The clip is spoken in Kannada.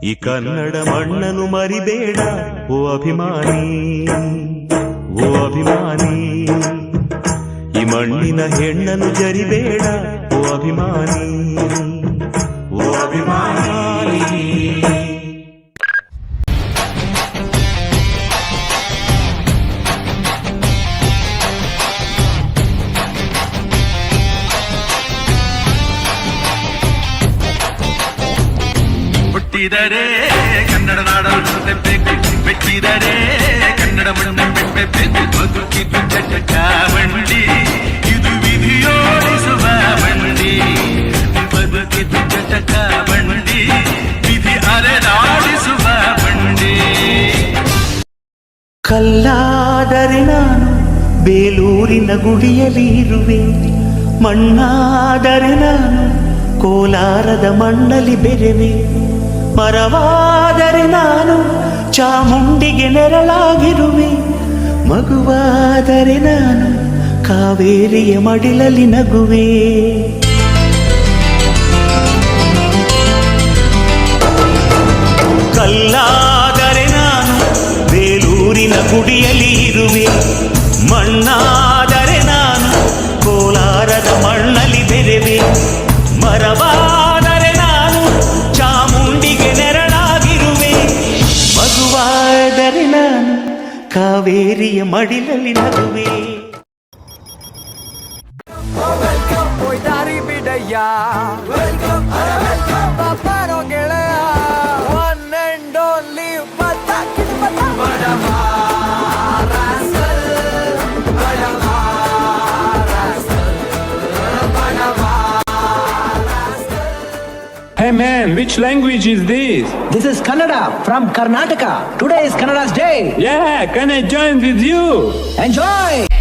ಈ ಕನ್ನಡ ಮಣ್ಣನ್ನು ಮರಿಬೇಡ ಓ ಅಭಿಮಾನಿ, ಓ ಅಭಿಮಾನಿ. ಈ ಮಣ್ಣಿನ ಹೆಣ್ಣನ್ನು ಜರಿಬೇಡ ಓ ಅಭಿಮಾನಿ, ಓ ಅಭಿಮಾನಿ. ಹುಟ್ಟಿದರೆ ಕನ್ನಡ ನಾಡಲು ಬೇಕು, ಮೆಟ್ಟಿದರೆ ಕನ್ನಡ ಮಣ್ಣ ಬೆಟ್ಟಬೇಕು. ಬದುಕಿದು ಚಟ ಬಂಡಿ, ಇದು ವಿಧಿಯೋಡಿಸುವ ಬಂಡಿ. ಬದುಕಿದು ಚಟ ಬಂಡಿ, ವಿಧಿ ಅಲೆದಾಡಿಸುವ ಬಂಡಿ. ಕಲ್ಲಾದರೆ ನಾನು ಬೇಲೂರಿನ ಗುಡಿಯಲ್ಲಿ ಇರುವೆ, ಮಣ್ಣಾದರೆ ನಾನು ಕೋಲಾರದ ಮಣ್ಣಲ್ಲಿ ಬೆರೆವೆ. ಮರವಾದರೆ ನಾನು ಚಾಮುಂಡಿಗೆ ನೆರಳಾಗಿರುವೆ, ಮಗುವಾದರೆ ನಾನು ಕಾವೇರಿಯ ಮಡಿಲಲ್ಲಿ ನಗುವೆ. ಕಲ್ಲಾದರೆ ನಾನು ಬೇಲೂರಿನ ಗುಡಿಯಲ್ಲಿ ಇರುವೆ, ಮಣ್ಣಾದರೆ ನಾನು ಕೋಲಾರದ ಮಣ್ಣಲ್ಲಿ ಬೆರೆವೆ. ಮರವಾದರೆ ನಾನು ಚಾಮುಂಡಿಗೆ ನೆರಳಾಗಿರುವೆ, ಮಗುವಾದರೆ ನಾನು ಕಾವೇರಿಯ ಮಡಿಲಲ್ಲಿ ನಗುವೆ. Hey man, which language is this? This is Kannada from Karnataka. Today is Kannada's day. Yeah, can I join with you? Enjoy!